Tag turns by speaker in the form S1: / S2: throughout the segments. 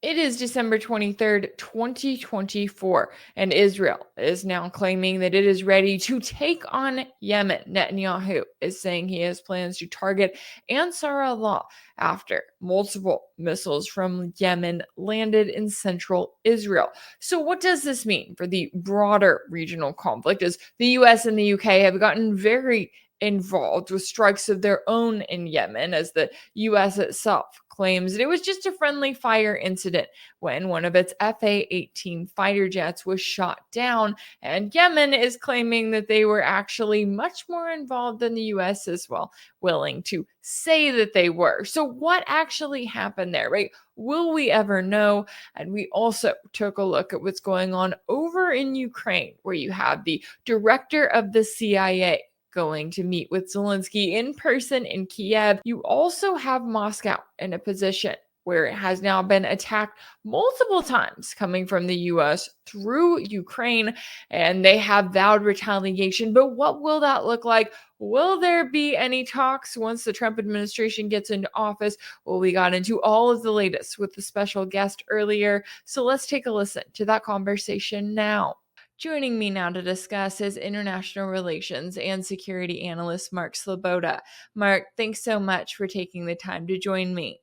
S1: It is December 23rd, 2024, and Israel is now claiming that it is ready to take on Yemen. Netanyahu is saying he has plans to target Ansar Allah after multiple missiles from Yemen landed in central Israel. So, what does this mean for the broader regional conflict? As the US and the UK have gotten very involved with strikes of their own in Yemen, as the US itself claims that it was just a friendly fire incident when one of its FA-18 fighter jets was shot down. And Yemen is claiming that they were actually much more involved than the US as well, willing to say that they were. So, what actually happened there, right? Will we ever know? And we also took a look at what's going on over in Ukraine, where you have the director of the CIA going to meet with Zelensky in person in Kiev. You also have Moscow in a position where it has now been attacked multiple times coming from the US through Ukraine, and they have vowed retaliation. But what will that look like? Will there be any talks once the Trump administration gets into office? Well, we got into all of the latest with the special guest earlier. So let's take a listen to that conversation now. Joining me now to discuss is international relations and security analyst Mark Sleboda. Mark, thanks so much for taking the time to join me.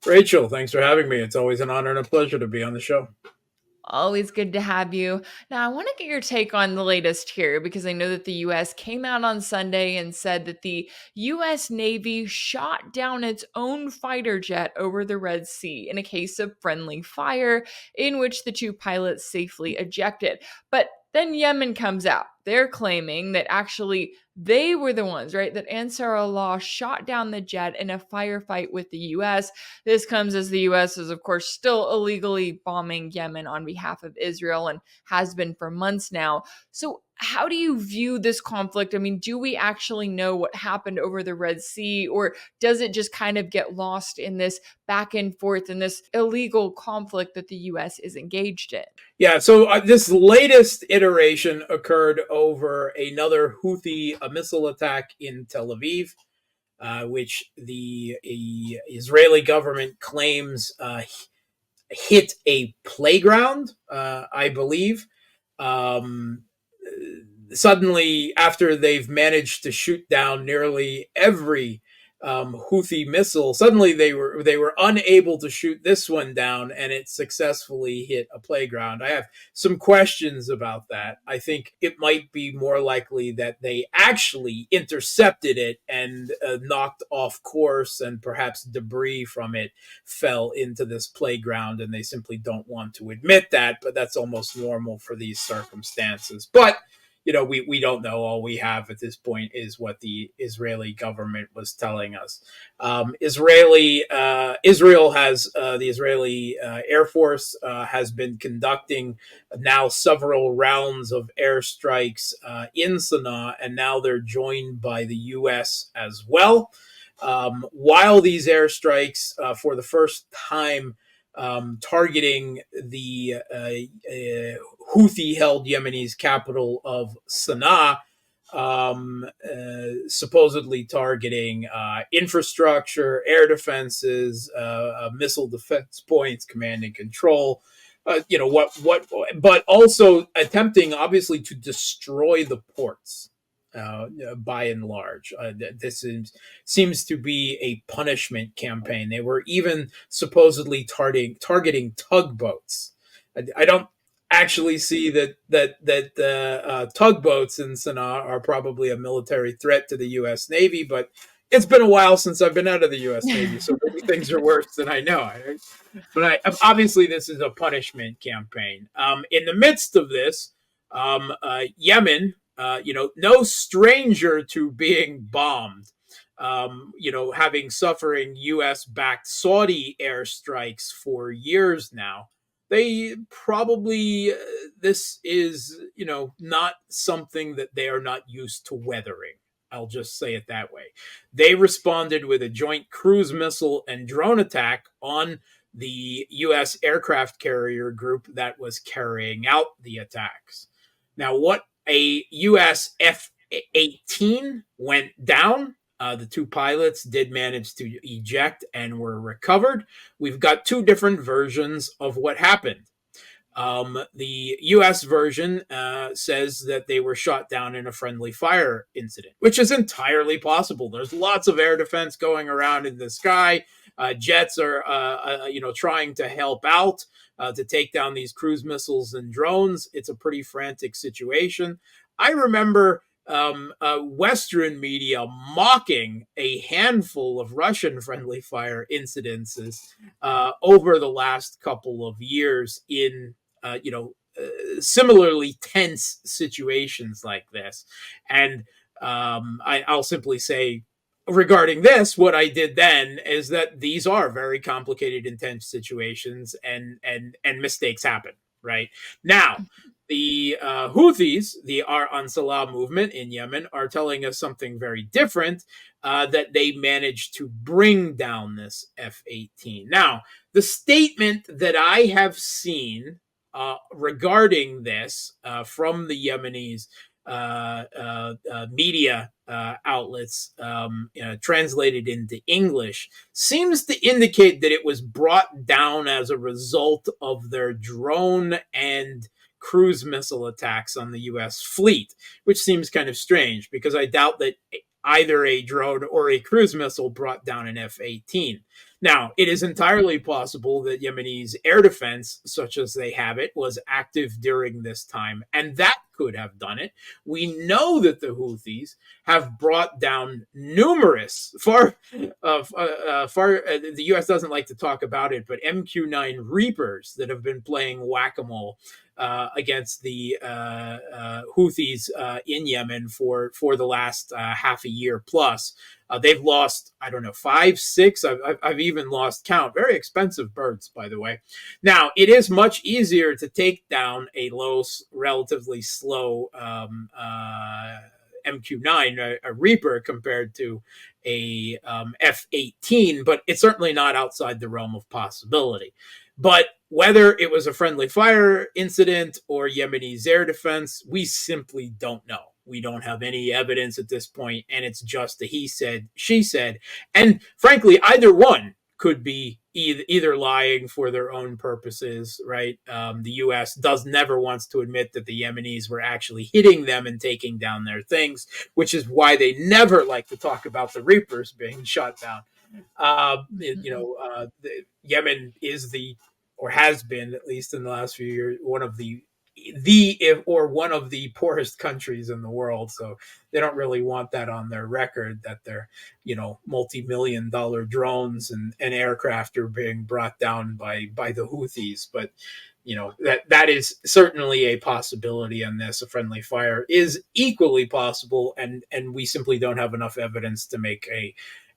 S2: Rachel, thanks for having me. It's always an honor and a pleasure to be on the show.
S1: Always good to have you. Now, I want to get your take on the latest here because I know that the U.S. came out on Sunday and said that the U.S. Navy shot down its own fighter jet over the Red Sea in a case of friendly fire in which the two pilots safely ejected. But then Yemen comes out. They're claiming that actually they were the ones, right? That Ansar Allah shot down the jet in a firefight with the U.S. This comes as the U.S. is, of course, still illegally bombing Yemen on behalf of Israel and has been for months now. So how do you view this conflict? I mean, do we actually know what happened over the Red Sea, or does it just kind of get lost in this back and forth and this illegal conflict that the U.S. is engaged in?
S2: Yeah, so this latest iteration occurred over another Houthi missile attack in Tel Aviv, which the Israeli government claims hit a playground, I believe. Suddenly, after they've managed to shoot down nearly every Houthi missile, suddenly they were unable to shoot this one down, and it successfully hit a playground. I have some questions about that. I think it might be more likely that they actually intercepted it and knocked off course, and perhaps debris from it fell into this playground, and they simply don't want to admit that, but that's almost normal for these circumstances. But we don't know. All we have at this point is what the Israeli government was telling us. Israel has the Israeli Air Force has been conducting now several rounds of airstrikes in Sana'a, and now they're joined by the U.S. as well. While these airstrikes, for the first time, targeting the Houthi-held Yemeni capital of Sana'a, supposedly targeting infrastructure, air defenses, missile defense points, command and control. But also attempting, obviously, to destroy the ports. By and large, this seems to be a punishment campaign. They were even supposedly targeting tugboats. I don't actually see that tugboats in Sana'a are probably a military threat to the U.S. Navy, but it's been a while since I've been out of the U.S. Navy, so maybe things are worse than I know. But obviously, this is a punishment campaign. In the midst of this, Yemen, no stranger to being bombed, having suffering U.S.-backed Saudi airstrikes for years now. They probably, this is, not something that they are not used to weathering. I'll just say it that way. They responded with a joint cruise missile and drone attack on the U.S. aircraft carrier group that was carrying out the attacks. Now, what a U.S. F-18 went down The two pilots did manage to eject and were recovered. We've got two different versions of what happened. The U.S. version says that they were shot down in a friendly fire incident, which is entirely possible. There's lots of air defense going around in the sky. Jets are, trying to help out to take down these cruise missiles and drones. It's a pretty frantic situation. I remember Western media mocking a handful of Russian friendly fire incidences over the last couple of years in similarly tense situations like this. And I'll simply say, regarding this, what I did then is that these are very complicated, intense situations, and mistakes happen. Right now, the Houthis, the Ansar Allah movement in Yemen, are telling us something very different. That they managed to bring down this F-18. Now, the statement that I have seen regarding this from the Yemenis media outlets, translated into English, seems to indicate that it was brought down as a result of their drone and cruise missile attacks on the U.S. fleet, which seems kind of strange because I doubt that either a drone or a cruise missile brought down an F-18. Now, it is entirely possible that Yemenis air defense, such as they have it, was active during this time, and that could have done it. We know that the Houthis have brought down numerous, the U.S. doesn't like to talk about it, but MQ-9 Reapers that have been playing whack-a-mole against the Houthis in Yemen for the last half a year plus. They've lost, I don't know, 5, 6. I've even lost count. Very expensive birds, by the way. Now, it is much easier to take down a relatively slow MQ-9, a Reaper, compared to a F-18, but it's certainly not outside the realm of possibility. But whether it was a friendly fire incident or Yemeni air defense, we simply don't know. We don't have any evidence at this point, and it's just a he said, she said. And frankly, either one could be either lying for their own purposes, right? The U.S. never wants to admit that the Yemenis were actually hitting them and taking down their things, which is why they never like to talk about the Reapers being shot down. Yemen is or has been, at least in the last few years, one of the poorest countries in the world. So they don't really want that on their record, that their, multi-million-dollar drones and aircraft are being brought down by the Houthis. But, that is certainly a possibility, and this, a friendly fire, is equally possible. And we simply don't have enough evidence to make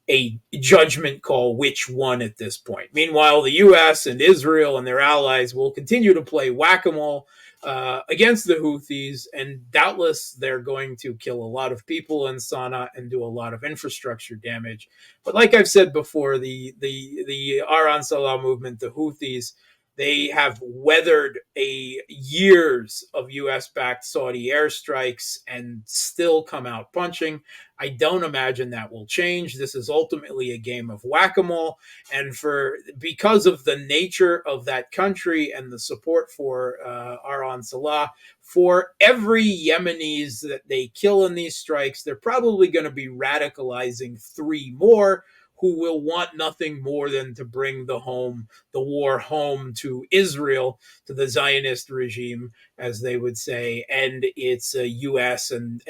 S2: a judgment call which one at this point. Meanwhile, the U.S. and Israel and their allies will continue to play whack-a-mole against the Houthis, and doubtless they're going to kill a lot of people in Sana'a and do a lot of infrastructure damage. But like I've said before, the Ansar Allah movement, the Houthis, they have weathered years of U.S.-backed Saudi airstrikes and still come out punching. I don't imagine that will change. This is ultimately a game of whack-a-mole, and because of the nature of that country and the support for Ansar Allah, for every Yemenis that they kill in these strikes, they're probably going to be radicalizing 3 more who will want nothing more than to bring the war home to Israel, to the Zionist regime, as they would say, and its U.S. and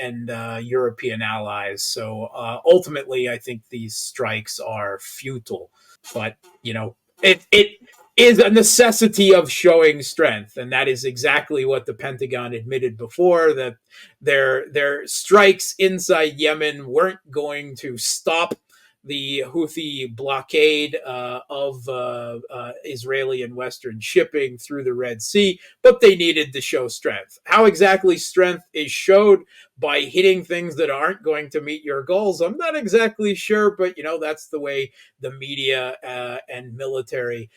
S2: European allies. So ultimately, I think these strikes are futile. But, it is a necessity of showing strength, and that is exactly what the Pentagon admitted before, that their strikes inside Yemen weren't going to stop the Houthi blockade of Israeli and Western shipping through the Red Sea, but they needed to show strength. How exactly strength is showed by hitting things that aren't going to meet your goals, I'm not exactly sure, but that's the way the media and military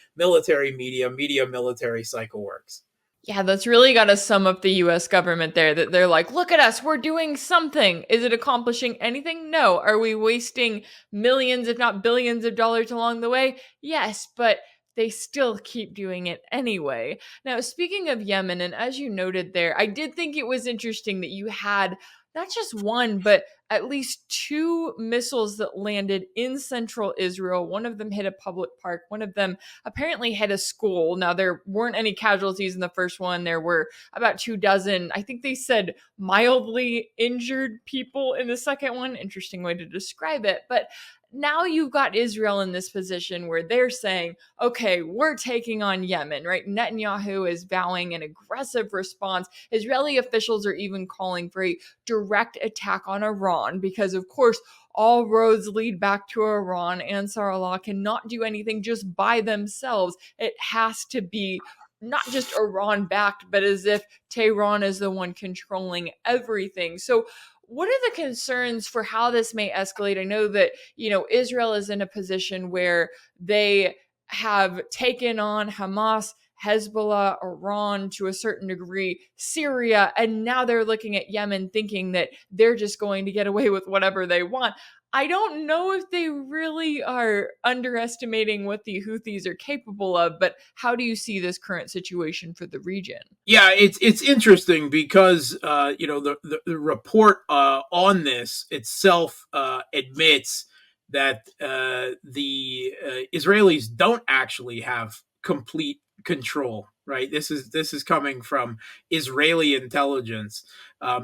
S2: cycle works.
S1: Yeah, that's really got to sum up the US government there, that they're like, look at us, we're doing something. Is it accomplishing anything? No. Are we wasting millions, if not billions of dollars along the way? Yes, but they still keep doing it anyway. Now, speaking of Yemen, and as you noted there, I did think it was interesting that you had not just one, but at least two missiles that landed in central Israel. One of them hit a public park, one of them apparently hit a school. Now, there weren't any casualties in the first one. There were about 24. I think they said mildly injured people in the second one. Interesting way to describe it. But now you've got Israel in this position where they're saying, okay, we're taking on Yemen, right? Netanyahu is vowing an aggressive response. Israeli officials are even calling for a direct attack on Iran because, of course, all roads lead back to Iran. Ansar Allah cannot do anything just by themselves. It has to be not just Iran backed, but as if Tehran is the one controlling everything. So, what are the concerns for how this may escalate? I know that, Israel is in a position where they have taken on Hamas, Hezbollah, Iran to a certain degree, Syria, and now they're looking at Yemen thinking that they're just going to get away with whatever they want. I don't know if they really are underestimating what the Houthis are capable of, but how do you see this current situation for the region?
S2: Yeah, it's interesting because the report on this itself admits that the Israelis don't actually have complete control. Right. This is coming from Israeli intelligence.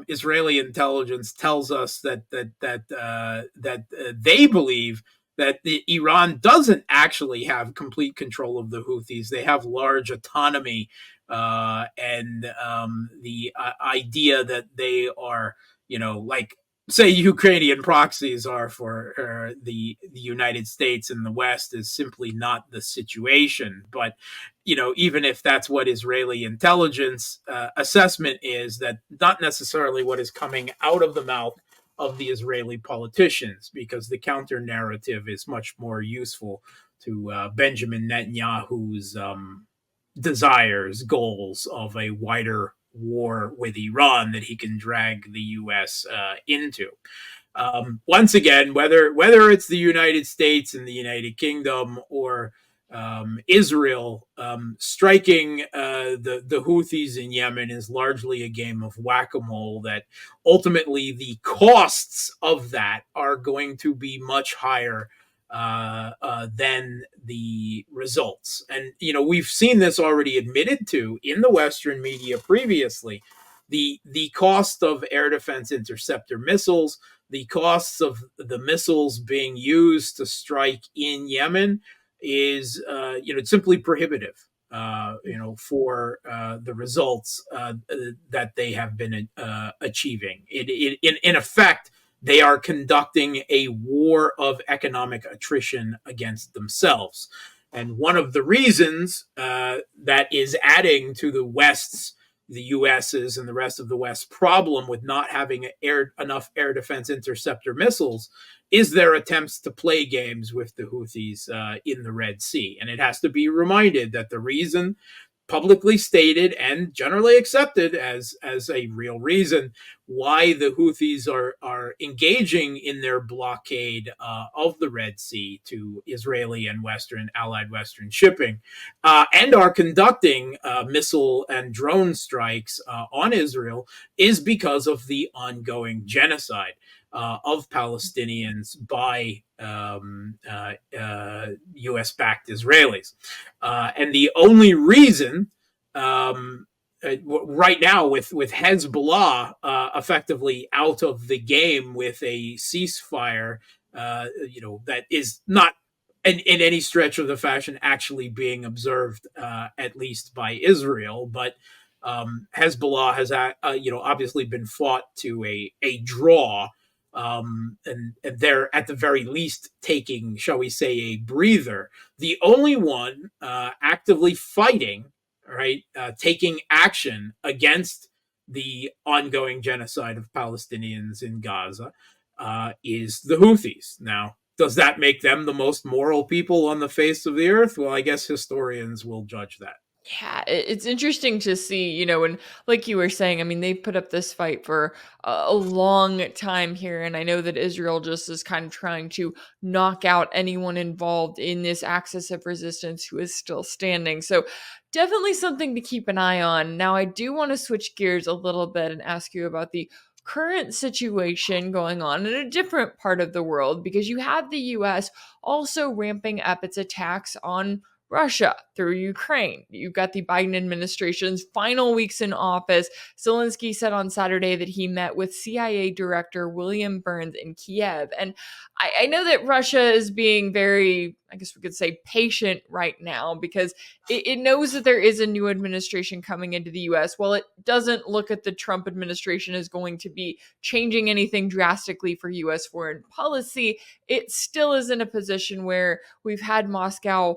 S2: Israeli intelligence tells us that they believe that Iran doesn't actually have complete control of the Houthis. They have large autonomy, and the idea that they are, like say Ukrainian proxies are for the United States and the West is simply not the situation. But even if that's what Israeli intelligence assessment is, that not necessarily what is coming out of the mouth of the Israeli politicians, because the counter narrative is much more useful to Benjamin Netanyahu's desires, goals of a wider war with Iran that he can drag the U.S. Into. Once again, whether it's the United States and the United Kingdom or Israel, striking the Houthis in Yemen is largely a game of whack-a-mole, that ultimately the costs of that are going to be much higher than the results. And, we've seen this already admitted to in the Western media previously. The cost of air defense interceptor missiles, the costs of the missiles being used to strike in Yemen is, simply prohibitive, for the results that they have been achieving. In effect, they are conducting a war of economic attrition against themselves. And one of the reasons that is adding to the US's and the rest of the West's problem with not having enough air defense interceptor missiles is their attempts to play games with the Houthis in the Red Sea. And it has to be reminded that the reason, publicly stated and generally accepted as a real reason why the Houthis are engaging in their blockade of the Red Sea to Israeli and allied Western shipping, and are conducting missile and drone strikes on Israel, is because of the ongoing genocide of Palestinians by U.S.-backed Israelis. And the only reason right now, with Hezbollah effectively out of the game with a ceasefire, that is not in any stretch of the fashion actually being observed, at least by Israel, but Hezbollah has, obviously been fought to a draw. And they're at the very least taking, shall we say, a breather. The only one actively fighting, right, taking action against the ongoing genocide of Palestinians in Gaza is the Houthis. Now, does that make them the most moral people on the face of the earth? Well, I guess historians will judge that.
S1: Yeah, it's interesting to see, and like you were saying, I mean, they've put up this fight for a long time here. And I know that Israel just is kind of trying to knock out anyone involved in this axis of resistance who is still standing. So definitely something to keep an eye on. Now, I do want to switch gears a little bit and ask you about the current situation going on in a different part of the world, because you have the US also ramping up its attacks on Russia through Ukraine. You've got the Biden administration's final weeks in office. Zelensky said on Saturday that he met with CIA Director William Burns in Kiev. And I know that Russia is being very, I guess we could say, patient right now, because it knows that there is a new administration coming into the US. While it doesn't look at the Trump administration as going to be changing anything drastically for US foreign policy, it still is in a position where we've had Moscow,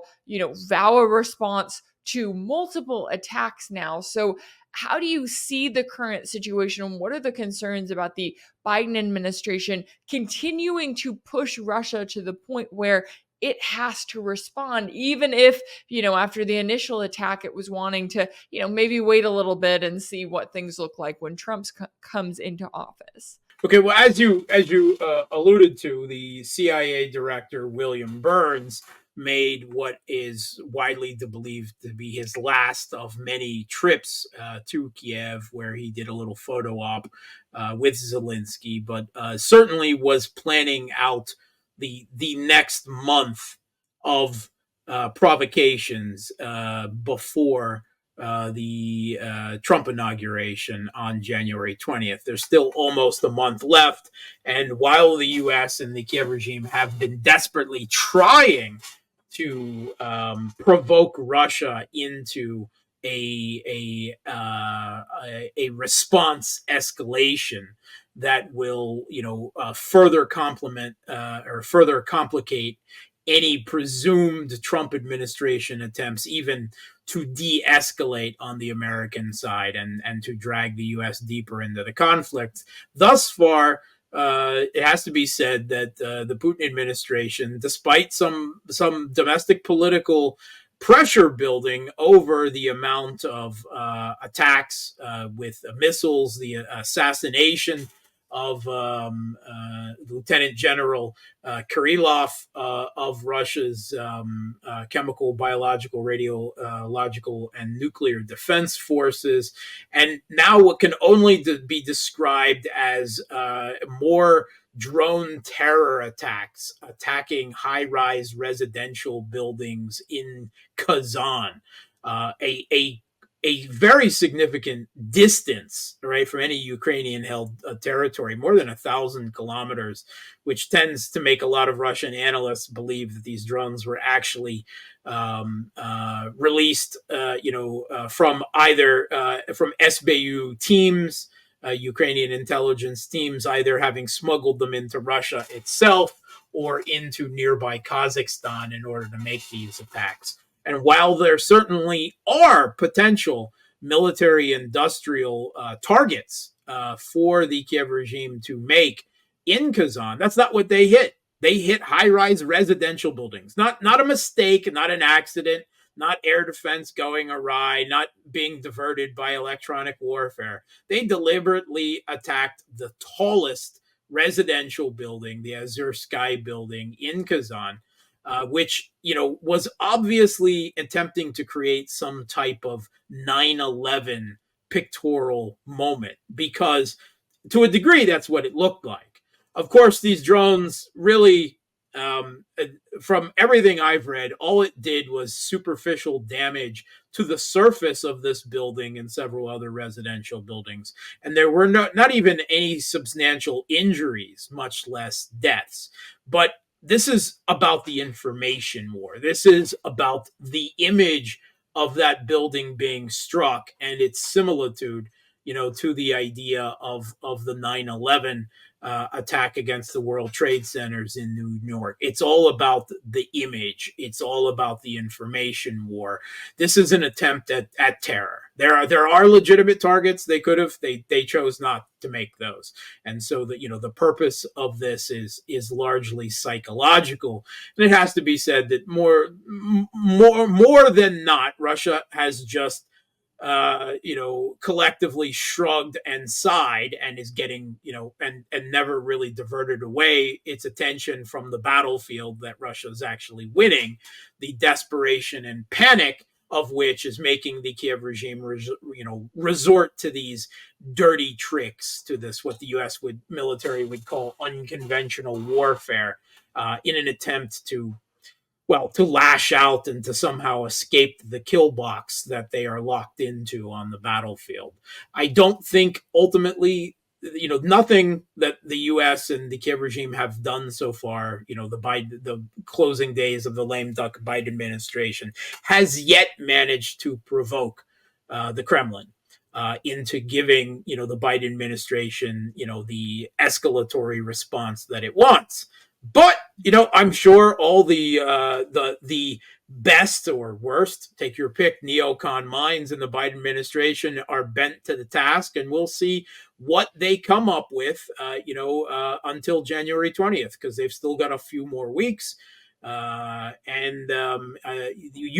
S1: vow a response to multiple attacks now. So, how do you see the current situation? What are the concerns about the Biden administration continuing to push Russia to the point where it has to respond, even if, after the initial attack, it was wanting to, maybe wait a little bit and see what things look like when Trump comes into office?
S2: Okay, well, as you alluded to, the CIA director William Burns made what is widely believed to be his last of many trips to Kiev, where he did a little photo op with Zelensky, but certainly was planning out the next month of provocations before the Trump inauguration on January 20th. There's still almost a month left. And while the U.S. and the Kiev regime have been desperately trying to provoke Russia into a response escalation that will, further complement or further complicate any presumed Trump administration attempts, even to de-escalate on the American side and to drag the U.S. deeper into the conflict. Thus far, it has to be said that the Putin administration, despite some domestic political pressure building over the amount of attacks with missiles, the assassination of Lieutenant General Kirillov of Russia's chemical, biological, radiological, and nuclear defense forces, and now what can only be described as more drone terror attacks attacking high-rise residential buildings in Kazan, a very significant distance, right, from any Ukrainian-held territory, more than 1,000 kilometers, which tends to make a lot of Russian analysts believe that these drones were actually released, from either from SBU teams, Ukrainian intelligence teams, either having smuggled them into Russia itself or into nearby Kazakhstan in order to make these attacks. And while there certainly are potential military industrial targets for the Kiev regime to make in Kazan, that's not what they hit. They hit high-rise residential buildings. Not a mistake, not an accident, not air defense going awry, not being diverted by electronic warfare. They deliberately attacked the tallest residential building, the Azure Sky building in Kazan, which, was obviously attempting to create some type of 9/11 pictorial moment, because to a degree, that's what it looked like. Of course, these drones really, from everything I've read, all it did was superficial damage to the surface of this building and several other residential buildings. And there were not even any substantial injuries, much less deaths. But this is about the information war. This is about the image of that building being struck and its similitude, to the idea of the 9/11 attack against the World Trade Centers in New York. It's all about the image. It's all about the information war. This is an attempt at terror. There are legitimate targets. They could have. They chose not to make those. And so the purpose of this is largely psychological. And it has to be said that more than not, Russia has just collectively shrugged and sighed and is getting, and never really diverted away its attention from the battlefield that Russia is actually winning. The desperation and panic of which is making the Kiev regime, resort to these dirty tricks, to this, what the U.S. military would call unconventional warfare, in an attempt to lash out and to somehow escape the kill box that they are locked into on the battlefield. I don't think ultimately, nothing that the U.S. and the Kiev regime have done so far, the closing days of the lame duck Biden administration, has yet managed to provoke the Kremlin into giving, the Biden administration, the escalatory response that it wants. But I'm sure all the best or worst, take your pick, neocon minds in the Biden administration are bent to the task, and we'll see what they come up with, until January 20th, because they've still got a few more weeks. You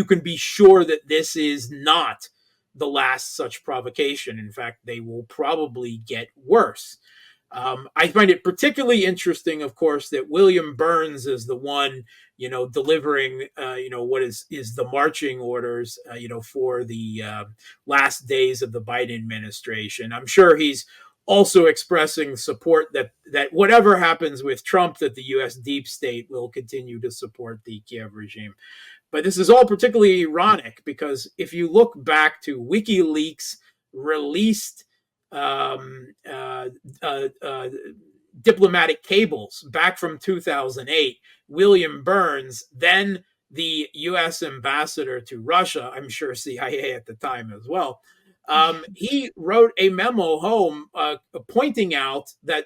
S2: can be sure that this is not the last such provocation. In fact, they will probably get worse. I find it particularly interesting, of course, that William Burns is the one, delivering, what is the marching orders, for the last days of the Biden administration. I'm sure he's also expressing support that whatever happens with Trump, that the U.S. deep state will continue to support the Kiev regime. But this is all particularly ironic because if you look back to WikiLeaks released diplomatic cables back from 2008, William Burns, then the U.S. ambassador to Russia, I'm sure CIA at the time as well, he wrote a memo home pointing out that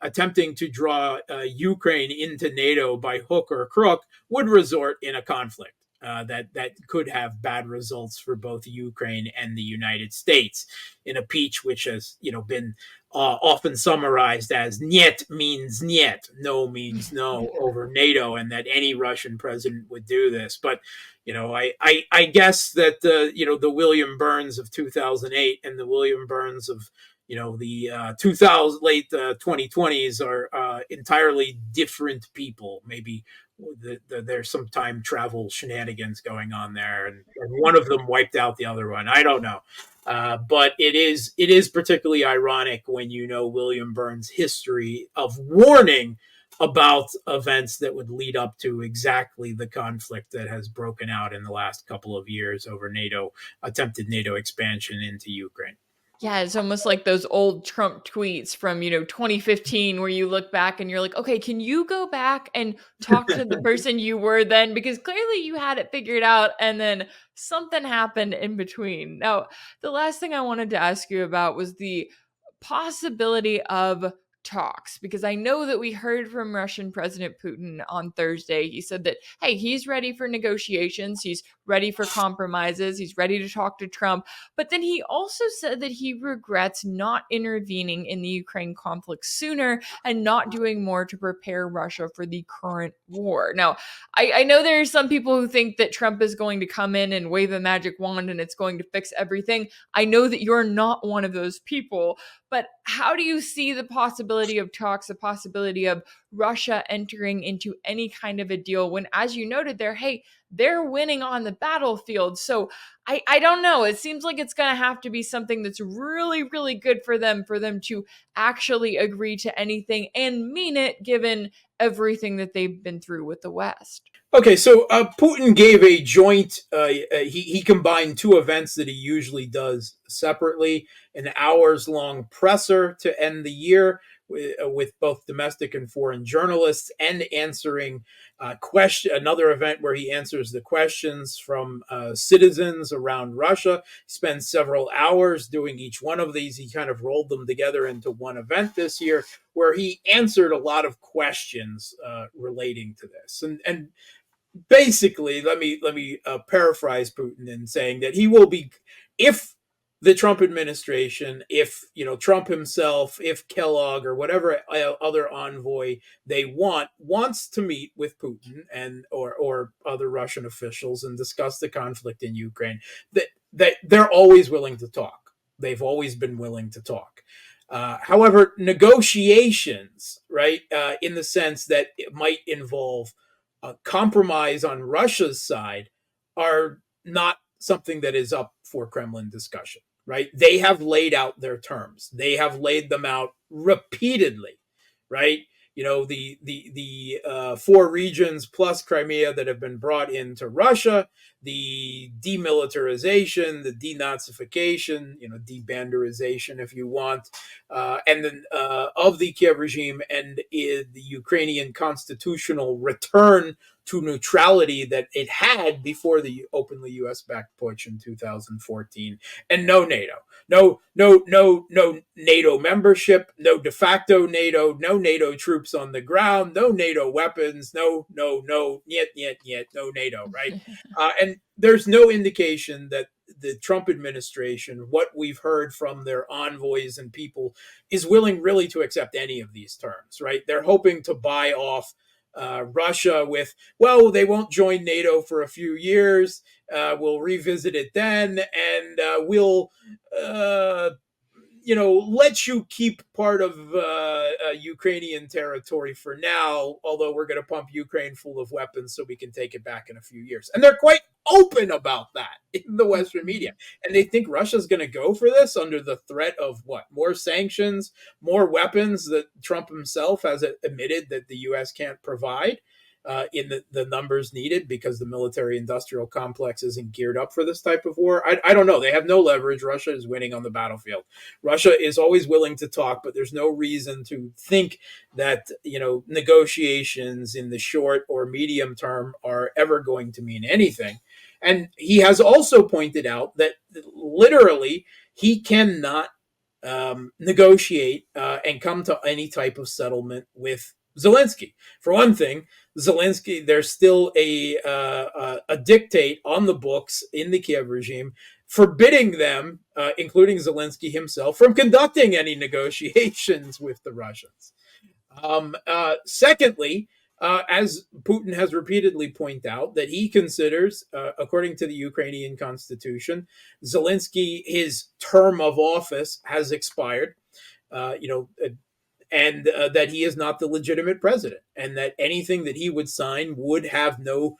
S2: attempting to draw Ukraine into NATO by hook or crook would result in a conflict that could have bad results for both Ukraine and the United States, in a speech which has been often summarized as "niet means niet," no means no, over NATO, and that any Russian president would do this. But I guess that the William Burns of 2008 and the William Burns of the 2000 late 2020s are entirely different people. Maybe there's some time travel shenanigans going on there, and one of them wiped out the other one. I don't know, but it is particularly ironic when William Burns' history of warning about events that would lead up to exactly the conflict that has broken out in the last couple of years over attempted NATO expansion into Ukraine.
S1: Yeah, it's almost like those old Trump tweets from, 2015, where you look back and you're like, okay, can you go back and talk to the person you were then? Because clearly you had it figured out and then something happened in between. Now, the last thing I wanted to ask you about was the possibility of talks, because I know that we heard from Russian President Putin on Thursday. He said that, hey, he's ready for negotiations. He's ready for compromises. He's ready to talk to Trump. But then he also said that he regrets not intervening in the Ukraine conflict sooner and not doing more to prepare Russia for the current war. Now, I know there are some people who think that Trump is going to come in and wave a magic wand and it's going to fix everything. I know that you're not one of those people. But how do you see the possibility of talks, the possibility of Russia entering into any kind of a deal when, as you noted there, hey, they're winning on the battlefield? So I don't know. It seems like it's going to have to be something that's really, really good for them to actually agree to anything and mean it, given everything that they've been through with the West.
S2: Okay, so Putin gave a joint, he combined two events that he usually does separately, an hours-long presser to end the year with both domestic and foreign journalists, and answering another event where he answers the questions from citizens around Russia. He spends several hours doing each one of these. He kind of rolled them together into one event this year, where he answered a lot of questions relating to this. And basically, let me paraphrase Putin in saying that he will be, if the Trump administration, if Trump himself, if Kellogg or whatever other envoy they wants to meet with Putin and or other Russian officials and discuss the conflict in Ukraine, that they're always willing to talk. They've always been willing to talk. However, negotiations, right, in the sense that it might involve a compromise on Russia's side, are not something that is up for Kremlin discussion, right? They have laid out their terms. They have laid them out repeatedly, right? The 4 regions plus Crimea that have been brought into Russia, the demilitarization, the denazification, debanderization, if you want, and then of the Kiev regime, and the Ukrainian constitutional return to neutrality that it had before the openly U.S.-backed putsch in 2014, and no NATO, no NATO membership, no de facto NATO, no NATO troops on the ground, no NATO weapons, no, yet, no NATO, right? And there's no indication that the Trump administration, what we've heard from their envoys and people, is willing really to accept any of these terms, right? They're hoping to buy off Russia with, well, they won't join NATO for a few years. We'll revisit it then, and we'll, let you keep part of Ukrainian territory for now, although we're going to pump Ukraine full of weapons so we can take it back in a few years. And they're quite open about that in the Western media. And they think Russia's going to go for this under the threat of what? More sanctions, more weapons that Trump himself has admitted that the U.S. can't provide in the numbers needed, because the military-industrial complex isn't geared up for this type of war. I don't know. They have no leverage. Russia is winning on the battlefield. Russia is always willing to talk, but there's no reason to think that negotiations in the short or medium term are ever going to mean anything. And he has also pointed out that literally he cannot negotiate and come to any type of settlement with Zelensky. For one thing, Zelensky, there's still a dictate on the books in the Kiev regime forbidding them, including Zelensky himself, from conducting any negotiations with the Russians. Secondly, as Putin has repeatedly pointed out, that he considers, according to the Ukrainian constitution, Zelensky, his term of office has expired, and that he is not the legitimate president, and that anything that he would sign would have no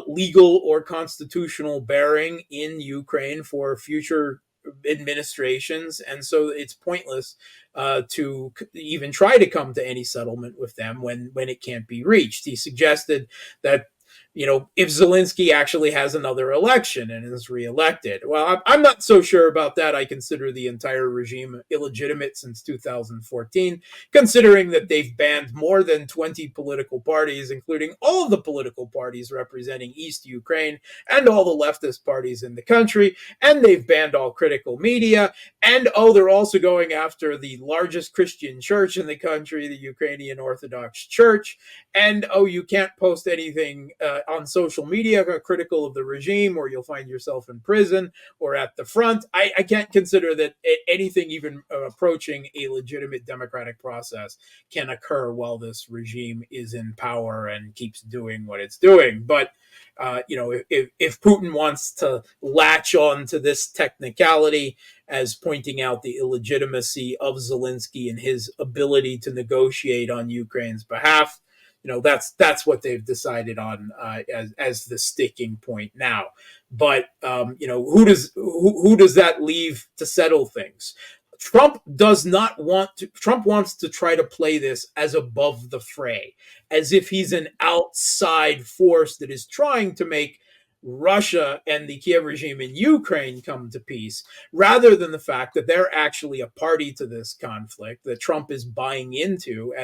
S2: legal or constitutional bearing in Ukraine for future administrations. And so it's pointless to even try to come to any settlement with them when it can't be reached. He suggested that if Zelensky actually has another election and is reelected. Well, I'm not so sure about that. I consider the entire regime illegitimate since 2014, considering that they've banned more than 20 political parties, including all of the political parties representing East Ukraine and all the leftist parties in the country. And they've banned all critical media. And, they're also going after the largest Christian church in the country, the Ukrainian Orthodox Church. And, you can't post anything on social media critical of the regime, or you'll find yourself in prison or at the front. I can't consider that anything even approaching a legitimate democratic process can occur while this regime is in power and keeps doing what it's doing. But if Putin wants to latch on to this technicality as pointing out the illegitimacy of Zelensky and his ability to negotiate on Ukraine's behalf, that's what they've decided on as the sticking point now. But who does that leave to settle things? Trump does not want to. Trump wants to try to play this as above the fray, as if he's an outside force that is trying to make Russia and the Kiev regime in Ukraine come to peace, rather than the fact that they're actually a party to this conflict that Trump is buying into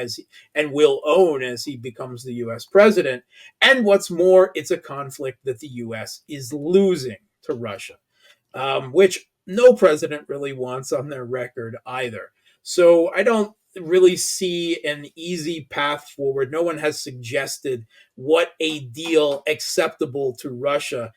S2: and will own as he becomes the US president. And what's more, it's a conflict that the US is losing to Russia, which no president really wants on their record either. So I don't really see an easy path forward. No one has suggested what a deal acceptable to Russia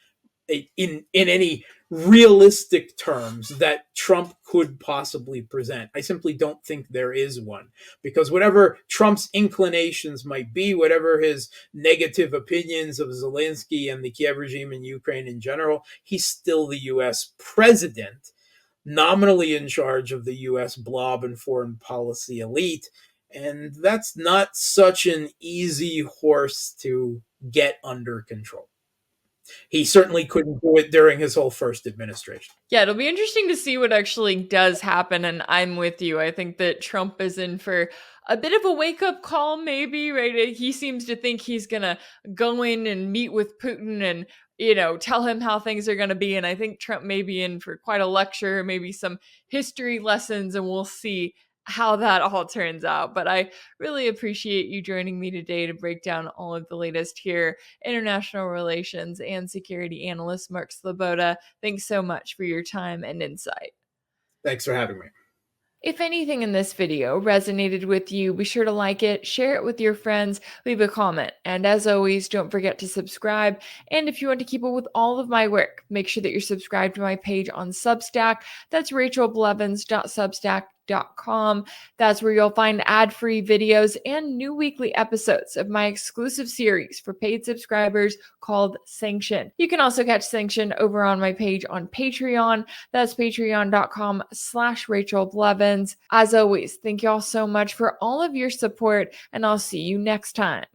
S2: in any realistic terms that Trump could possibly present. I simply don't think there is one, because whatever Trump's inclinations might be, whatever his negative opinions of Zelensky and the Kiev regime in Ukraine in general, he's still the US president, nominally in charge of the US blob and foreign policy elite. And that's not such an easy horse to get under control. He certainly couldn't do it during his whole first administration.
S1: Yeah, it'll be interesting to see what actually does happen. And I'm with you. I think that Trump is in for a bit of a wake-up call, maybe, right? He seems to think he's going to go in and meet with Putin and, tell him how things are going to be. And I think Trump may be in for quite a lecture, maybe some history lessons, and we'll see how that all turns out. But I really appreciate you joining me today to break down all of the latest here. International relations and security analyst Mark Sleboda, thanks so much for your time and insight.
S2: Thanks for having me.
S1: If anything in this video resonated with you, be sure to like it, share it with your friends, leave a comment. And as always, don't forget to subscribe. And if you want to keep up with all of my work, make sure that you're subscribed to my page on Substack. That's rachelblevins.substack.com. That's where you'll find ad-free videos and new weekly episodes of my exclusive series for paid subscribers called Sanction. You can also catch Sanction over on my page on Patreon. That's patreon.com/rachelblevins. As always, thank you all so much for all of your support, and I'll see you next time.